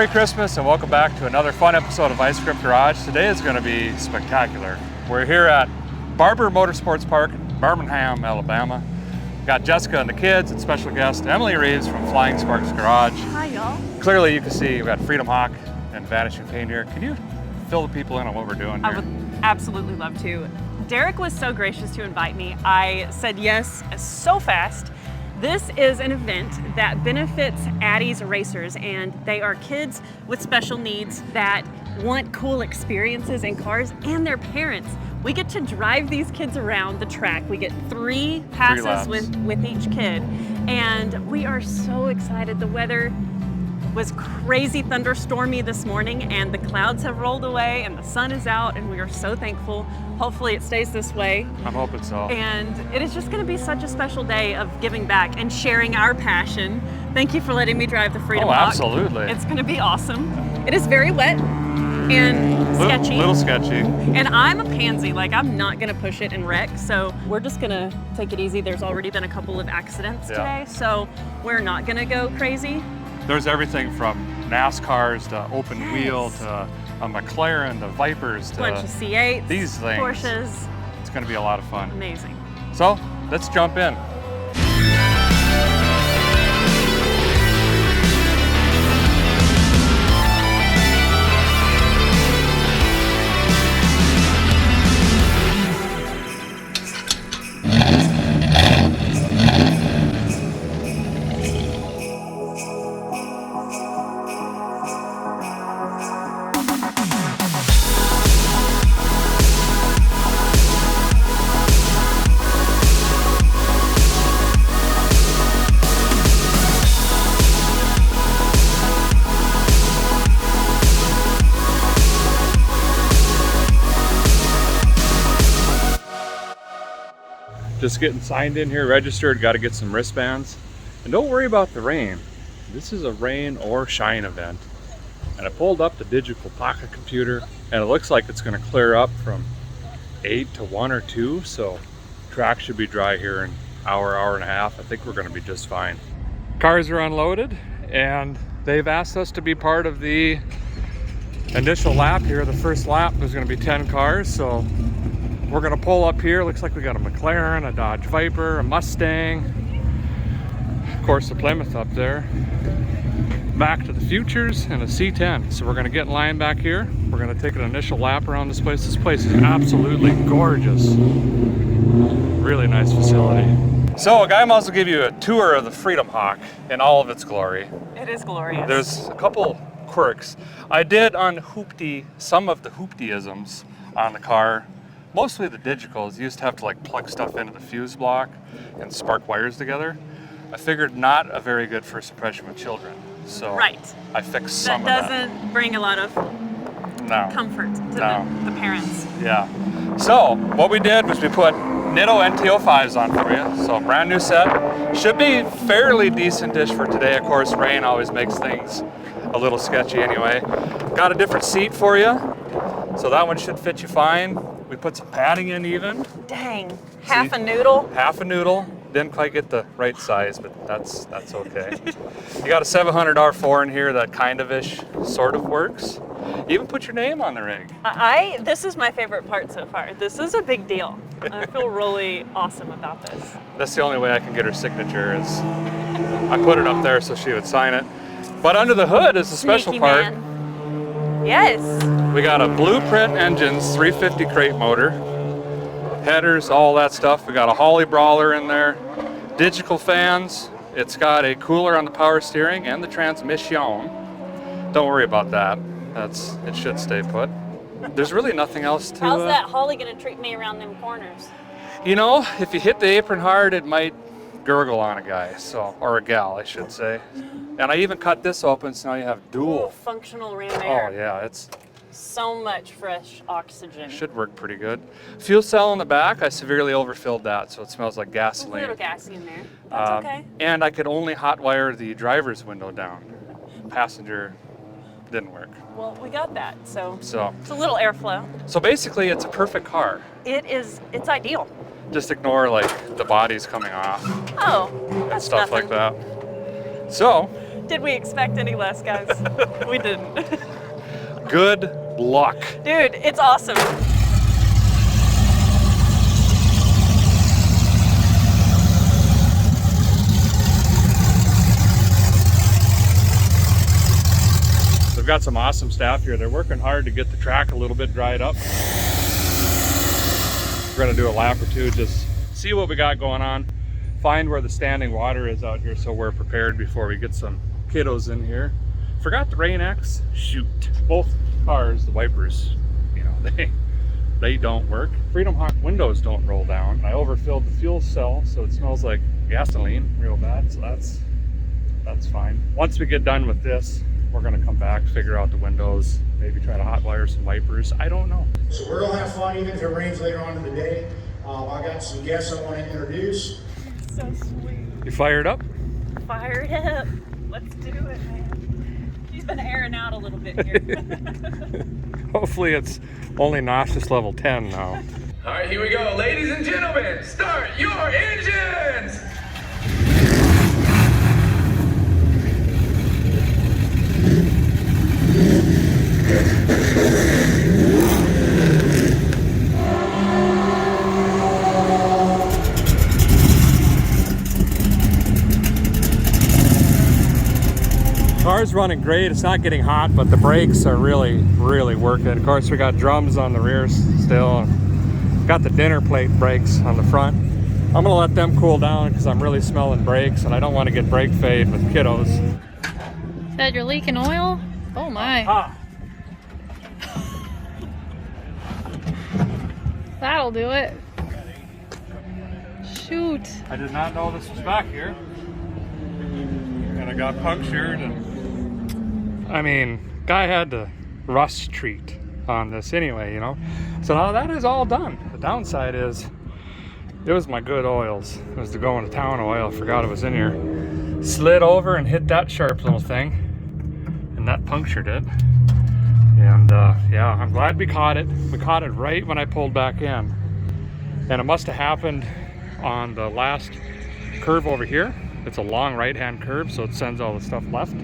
Merry Christmas and welcome back to another fun episode of Ice Script Garage. Today is going to be spectacular. We're here at Barber Motorsports Park in Birmingham, Alabama. Got Jessica and the kids and special guest Emily Reeves from Flying Sparks Garage. Hi, y'all. Clearly you can see we've got Freedom Hawk and Vanishing Paint here. Can you fill the people in on what we're doing here? I would absolutely love to. Derek was so gracious to invite me. I said yes so fast. This is an event that benefits Adys racers, and they are kids with special needs that want cool experiences in cars, and their parents. We get to drive these kids around the track. We get three passes with each kid, and we are so excited. The weather was crazy thunderstormy this morning, and the clouds have rolled away and the sun is out, and we are so thankful. Hopefully it stays this way. I'm hoping so. And it is just going to be such a special day of giving back and sharing our passion. Thank you for letting me drive the Freedom Hawk. Absolutely. It's going to be awesome. It is very wet and sketchy. Little sketchy. And I'm a pansy, like I'm not gonna push it and wreck, so we're just gonna take it easy. There's already been a couple of accidents today, so we're not gonna go crazy. There's everything from NASCARs to open wheel to a McLaren to Vipers to bunch of C8s, these things. Porsches. It's gonna be a lot of fun. Amazing. So let's jump in. Just getting signed in here, registered, got to get some wristbands. And don't worry about the rain. This is a rain or shine event. And I pulled up the digital pocket computer and it looks like it's going to clear up from 8 to 1 or 2. So track should be dry here in an hour and a half. I think we're going to be just fine. Cars are unloaded and they've asked us to be part of the initial lap here. The first lap is going to be 10 cars. So we're gonna pull up here. Looks like we got a McLaren, a Dodge Viper, a Mustang, of course the Plymouth up there, Back to the Futures, and a C10. So we're gonna get in line back here. We're gonna take an initial lap around this place. This place is absolutely gorgeous. Really nice facility. So a guy might as well give you a tour of the Freedom Hawk in all of its glory. It is glorious. There's a couple quirks. I did unhoopty some of the hooptyisms on the car. Mostly the digitals, you used to have to like plug stuff into the fuse block and spark wires together. I figured not a very good first impression with children. So I fixed some of that. That doesn't bring a lot of comfort to the parents. Yeah. So what we did was we put Nitto NT05s on for you. So brand new set. Should be fairly decent dish for today. Of course, rain always makes things a little sketchy anyway. Got a different seat for you. So that one should fit you fine. We put some padding in even. Dang, half a noodle? Half a noodle. Didn't quite get the right size, but that's okay. You got a 700 R4 in here that kind of-ish sort of works. You even put your name on the rig. This is my favorite part so far. This is a big deal. I feel really awesome about this. That's the only way I can get her signature is I put it up there so she would sign it. But under the hood is the special part. Man. Yes. We got a Blueprint Engines 350 crate motor, headers, all that stuff. We got a Holly Brawler in there, digital fans. It's got a cooler on the power steering and the transmission. Don't worry about that. It should stay put. There's really nothing else to. How's that Holly gonna treat me around them corners? You know, if you hit the apron hard, it might gurgle on a guy, or a gal, I should say. And I even cut this open, so now you have dual. Functional ram air. Oh yeah, it's so much fresh oxygen. Should work pretty good. Fuel cell in the back, I severely overfilled that, so it smells like gasoline. A little gassy in there. That's okay. And I could only hot wire the driver's window down. Passenger didn't work. Well, we got that, so it's a little airflow. So basically, it's a perfect car. It's ideal. Just ignore like the bodies coming off. Oh, and that's stuff nothing. like that. So Did we expect any less, guys? We didn't. Good luck. Dude, it's awesome. They've got some awesome staff here. They're working hard to get the track a little bit dried up. We're gonna do a lap or two, just see what we got going on, find where the standing water is out here so we're prepared before we get some kiddos in here. Forgot the Rain X, shoot. Both cars, the wipers, you know, they don't work. Freedom Hawk windows don't roll down. I overfilled the fuel cell so it smells like gasoline real bad, so that's fine. Once we get done with this, we're gonna come back, figure out the windows, maybe try to hotwire some wipers. I don't know. So we're gonna have fun even if it rains later on in the day. I got some guests I want to introduce. So sweet. You fired up? Fired up. Let's do it, man. She's been airing out a little bit here. Hopefully it's only nauseous level 10 now. All right, here we go. Ladies and gentlemen, start your engines! Car's running great. It's not getting hot, but the brakes are really working. Of course, we got drums on the rear still. Got the dinner plate brakes on the front. I'm gonna let them cool down because I'm really smelling brakes and I don't want to get brake fade with kiddos. Said you're leaking oil? Oh my. Ah. That'll do it. Shoot. I did not know this was back here. And I got punctured and I mean, guy had to rust treat on this anyway, you know. So now that is all done. The downside is it was my good oils. It was the going to town oil. Forgot it was in here. Slid over and hit that sharp little thing and that punctured it. And yeah, I'm glad we caught it. We caught it right when I pulled back in. And it must have happened on the last curve over here. It's a long right-hand curve, so it sends all the stuff left.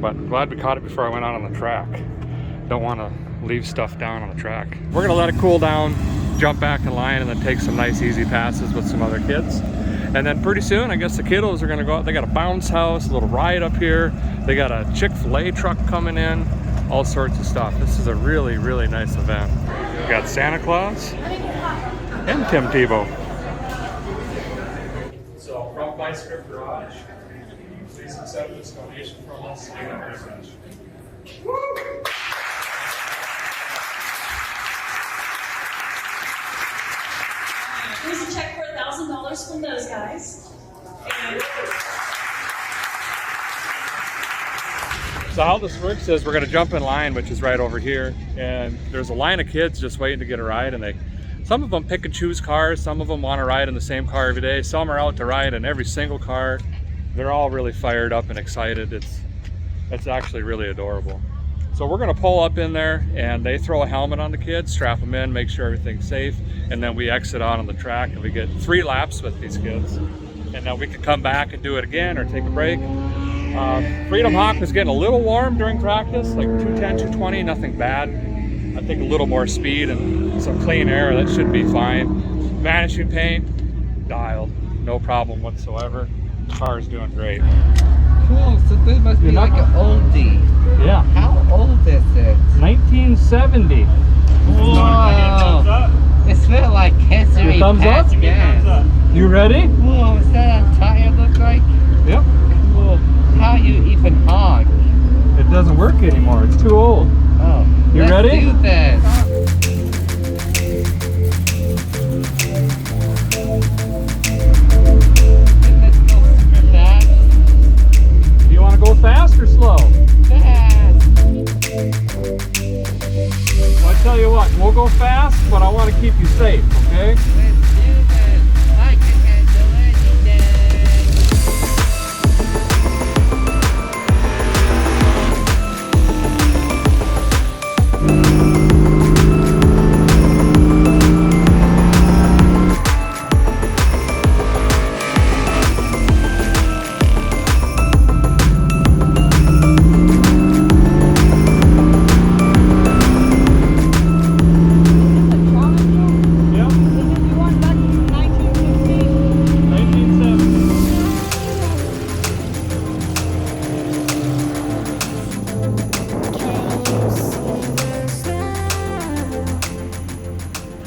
But I'm glad we caught it before I went out on the track. Don't want to leave stuff down on the track. We're gonna let it cool down, jump back in line, and then take some nice easy passes with some other kids. And then pretty soon, I guess the kiddos are gonna go out. They got a bounce house, a little ride up here. They got a Chick-fil-A truck coming in, all sorts of stuff. This is a really nice event. We got Santa Claus and Tim Tebow. So from Bicycle Garage, please accept this donation from us. Thank you very much. Here's a check for $1,000 from those guys. And so how this works is we're going to jump in line, which is right over here, and there's a line of kids just waiting to get a ride, and some of them pick and choose cars, some of them want to ride in the same car every day, some are out to ride in every single car. They're all really fired up and excited. It's actually really adorable. So we're going to pull up in there and they throw a helmet on the kids, strap them in, make sure everything's safe, and then we exit out on the track and we get 3 laps with these kids, and then we can come back and do it again or take a break. Freedom Hawk was getting a little warm during practice, like 210, 220, nothing bad. I think a little more speed and some clean air, that should be fine. Vanishing Paint, dialed, no problem whatsoever. The car is doing great. Cool, so this must be like an oldie. Yeah. How old is it? 1970. Whoa. It smells like history past gas. You ready? Whoa, is that a tire look like? Yep. Whoa, how you even honk? It doesn't work anymore, it's too old. Oh, You let's ready? do this. Let's go super fast. Do you want to go fast or slow? Fast. Well, I tell you what, we'll go fast, but I want to keep you safe, okay? Let's do this. I can handle anything.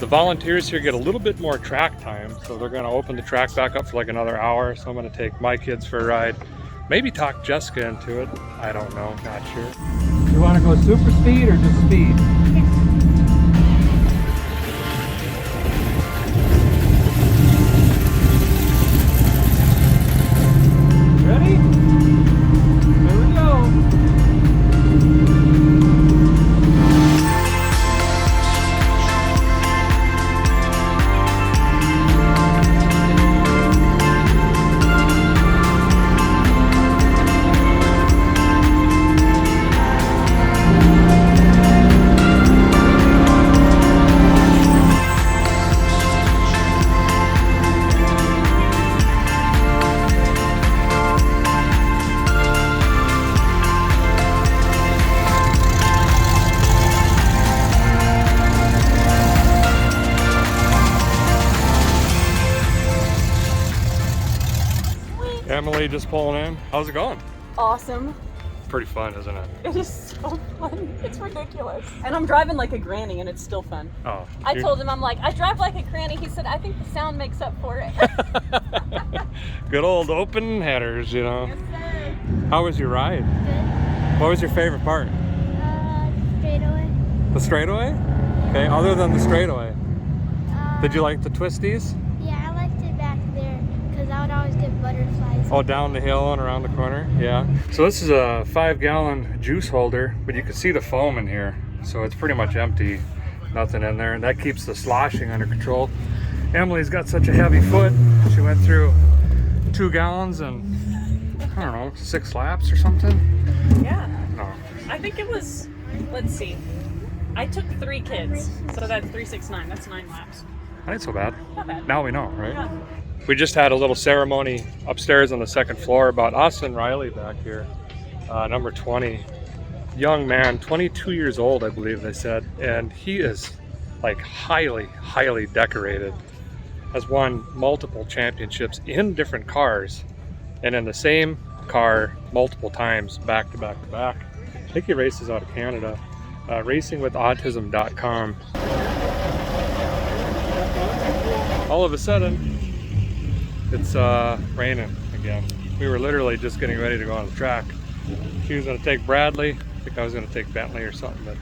volunteers here get a little bit more track time, so they're gonna open the track back up for like another hour. So I'm gonna take my kids for a ride. Maybe talk Jessica into it. I don't know, not sure. You want to go super speed or just speed? Ready? Here we go. Emily just pulling in. How's it going? Awesome. Pretty fun, isn't it? It is so fun. It's ridiculous. And I'm driving like a granny and it's still fun. Oh. I told him, I'm like, I drive like a granny. He said, I think the sound makes up for it. Good old open headers, you know. Yes, sir. How was your ride? Good. What was your favorite part? Straightaway. The straightaway? Okay, other than the straightaway. Did you like the twisties? Yeah, I liked it back there because I would always get butterflies. Oh, down the hill and around the corner? Yeah. So this is a 5-gallon juice holder, but you can see the foam in here. So it's pretty much empty. Nothing in there. And that keeps the sloshing under control. Emily's got such a heavy foot. She went through 2 gallons and, I don't know, 6 laps or something? Yeah. No. I think it was, let's see. I took 3 kids. So that's 3, 6, 9. That's 9 laps. That ain't so bad. Not bad. Now we know, right? Yeah. We just had a little ceremony upstairs on the 2nd floor about Austin Riley back here, number 20. Young man, 22 years old, I believe they said, and he is like highly decorated. Has won multiple championships in different cars and in the same car multiple times, back to back to back. I think he races out of Canada. Racingwithautism.com. All of a sudden, it's raining again. We were literally just getting ready to go on the track. She was going to take Bradley. I think I was going to take Bentley or something. But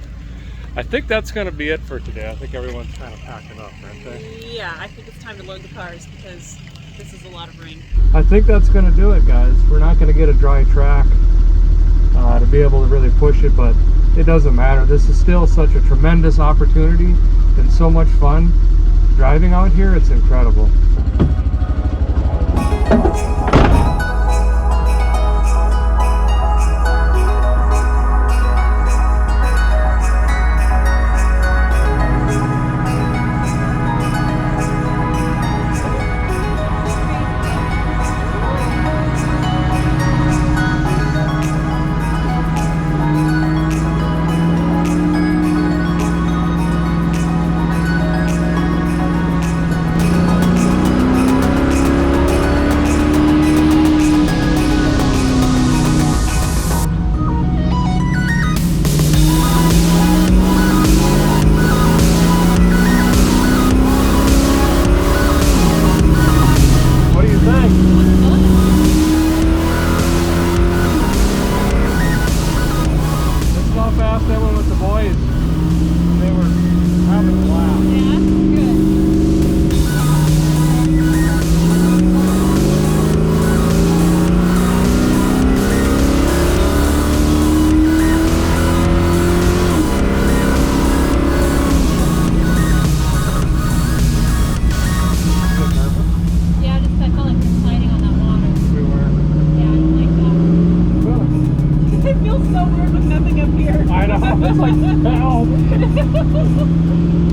I think that's going to be it for today. I think everyone's kind of packing up, aren't they? Yeah, I think it's time to load the cars because this is a lot of rain. I think that's going to do it, guys. We're not going to get a dry track to be able to really push it, but it doesn't matter. This is still such a tremendous opportunity and so much fun. Driving out here, it's incredible.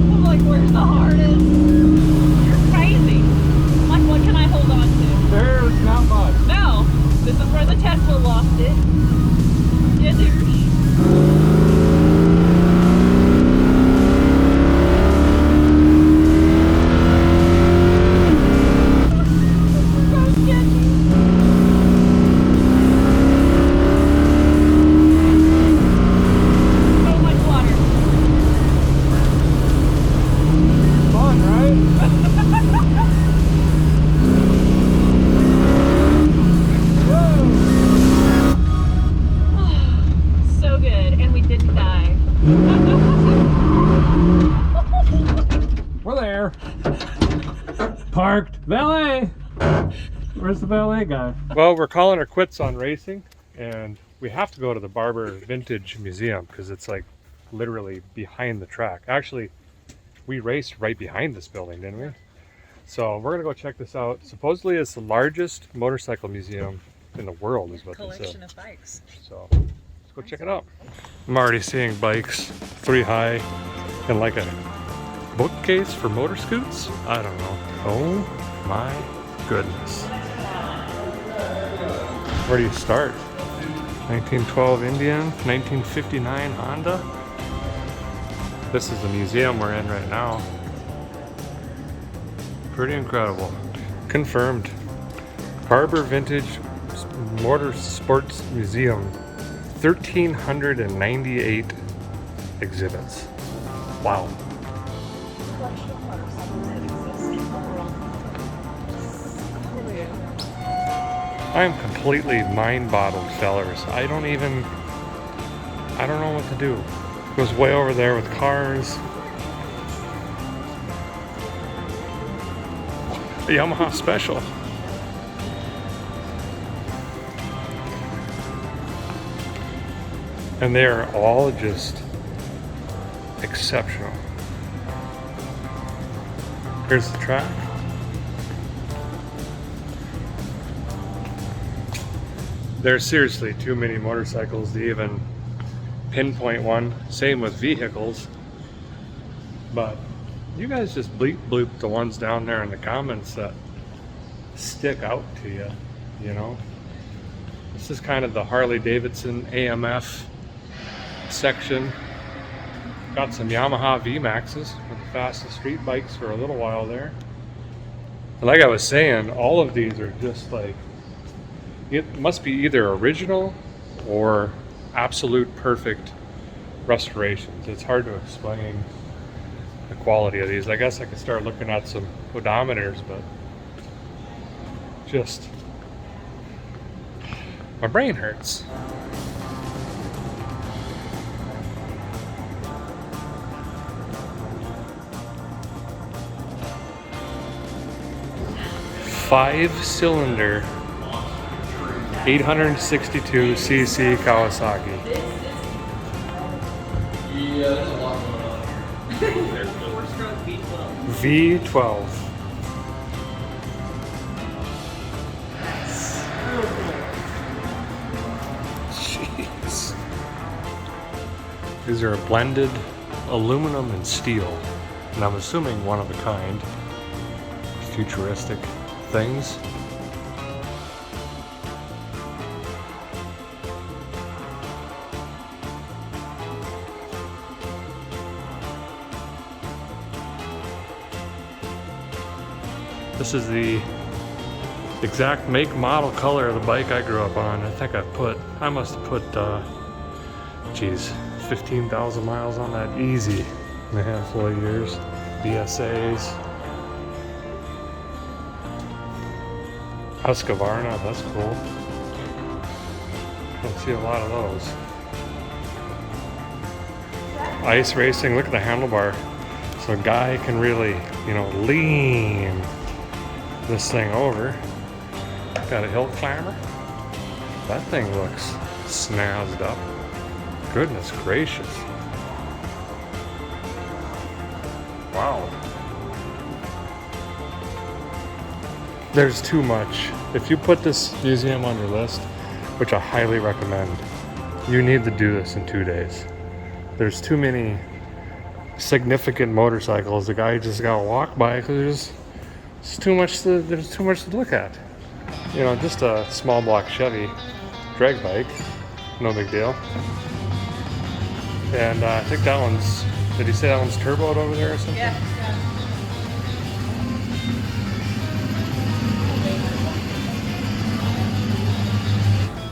I'm like, where's the harness? You're crazy. I'm like, what can I hold on to? There's not much. No, this is where the Tesla lost it. Yeah, dude. Where's the valet guy? Well, we're calling her quits on racing, and we have to go to the Barber Vintage Museum because it's like literally behind the track. Actually, we raced right behind this building, didn't we? So we're gonna go check this out. Supposedly it's the largest motorcycle museum in the world, is what they said. Collection of bikes. So let's go check it out. I'm already seeing bikes 3 high and like a bookcase for motor scoots. I don't know. Oh my goodness. Where do you start? 1912 Indian, 1959 Honda. This is the museum we're in right now. Pretty incredible. Confirmed. Barber Vintage Motorsports Museum. 1,398 exhibits. Wow. I am completely mind-boggled, fellers. I don't know what to do. It goes way over there with cars. A Yamaha Special. And they are all just exceptional. Here's the track. There's seriously too many motorcycles to even pinpoint one. Same with vehicles. But you guys just bleep bloop the ones down there in the comments that stick out to you, you know? This is kind of the Harley Davidson AMF section. Got some Yamaha VMAXs with the fastest street bikes for a little while there. And like I was saying, all of these are just like, it must be either original or absolute perfect restorations. It's hard to explain the quality of these. I guess I could start looking at some odometers, but just my brain hurts. Five-cylinder 862cc Kawasaki. Yeah, there's a lot going on here. Four-stroke V12. V12. Jeez. These are blended aluminum and steel, and I'm assuming one of a kind. Futuristic things. This is the exact make, model, color of the bike I grew up on. I think I must have put, geez, 15,000 miles on that easy in a handful of years. BSAs. Husqvarna, that's cool. Don't see a lot of those. Ice racing, look at the handlebar. So a guy can really, you know, lean this thing over. Got a hill climber. That thing looks snazzed up. Goodness gracious. Wow. There's too much. If you put this museum on your list, which I highly recommend, you need to do this in 2 days. There's too many significant motorcycles. The guy just got walked by because there's too much to look at. You know, just a small block Chevy drag bike, no big deal. And I think that one's, did he say that one's turboed over there or something? Yeah.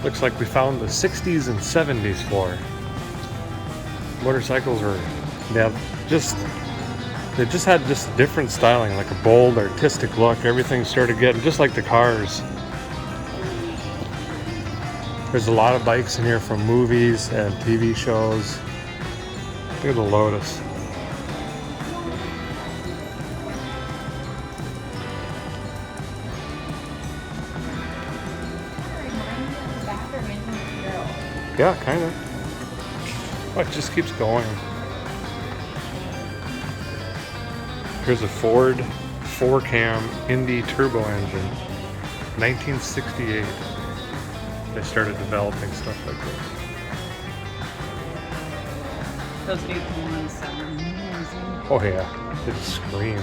Looks like we found the 60s and 70s floor. Motorcycles were, they just had just different styling, like a bold, artistic look. Everything started getting just like the cars. There's a lot of bikes in here from movies and TV shows. Look at the Lotus. Yeah, kind of. Oh, it just keeps going. Here's a Ford 4-cam Indy turbo engine, 1968. They started developing stuff like this. Those new ones sound amazing. Oh yeah, they just scream.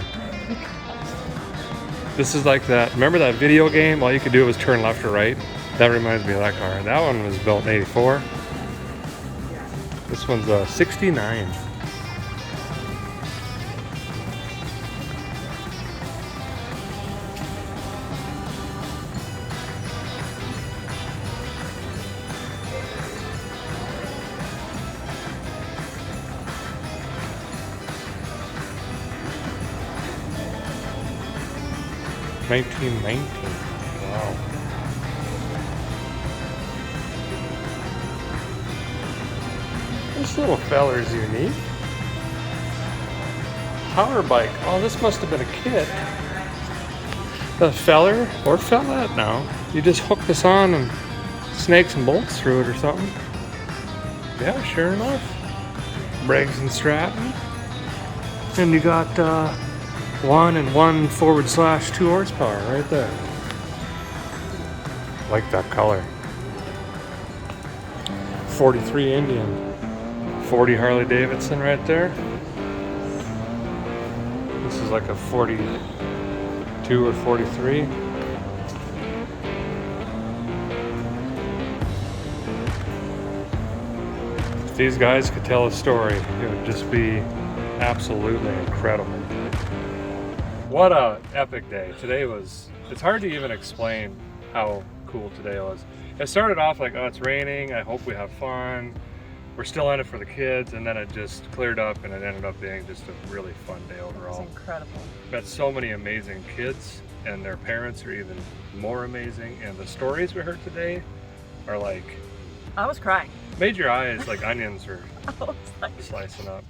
This is like that, remember that video game? All you could do was turn left or right? That reminds me of that car. That one was built in 84. This one's a 69. $19.19. Wow. This little feller's unique. Power bike. Oh, this must have been a kit. The feller or fellette now. You just hook this on and snake some bolts through it or something. Yeah, sure enough. Briggs and Stratton. And you got 1 and 1/2 horsepower right there. Like that color. 43 Indian. 40 Harley Davidson right there. This is like a 42 or 43. If these guys could tell a story, it would just be absolutely incredible. What a epic day. Today was, it's hard to even explain how cool today was. It started off like, oh, it's raining, I hope we have fun. We're still in it for the kids, and then it just cleared up and it ended up being just a really fun day overall. It's incredible. Met so many amazing kids, and their parents are even more amazing, and the stories we heard today are like, I was crying. made your eyes like onions are I was like, slicing up.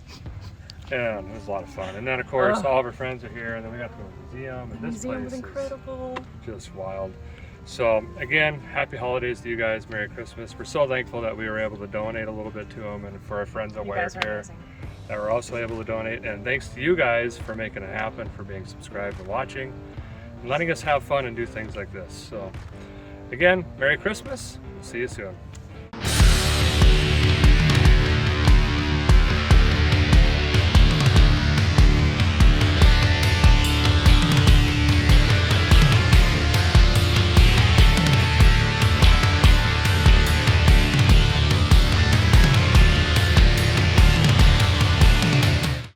And it was a lot of fun. And then of course all of our friends are here, and then we got to go to the museum, and the this museum was place incredible. is just wild. So again, happy holidays to you guys, Merry Christmas. We're so thankful that we were able to donate a little bit to them, and for our friends at You guys are Wirecare amazing. that were also able to donate. And thanks to you guys for making it happen, for being subscribed and watching, and letting us have fun and do things like this. So again, Merry Christmas. See you soon.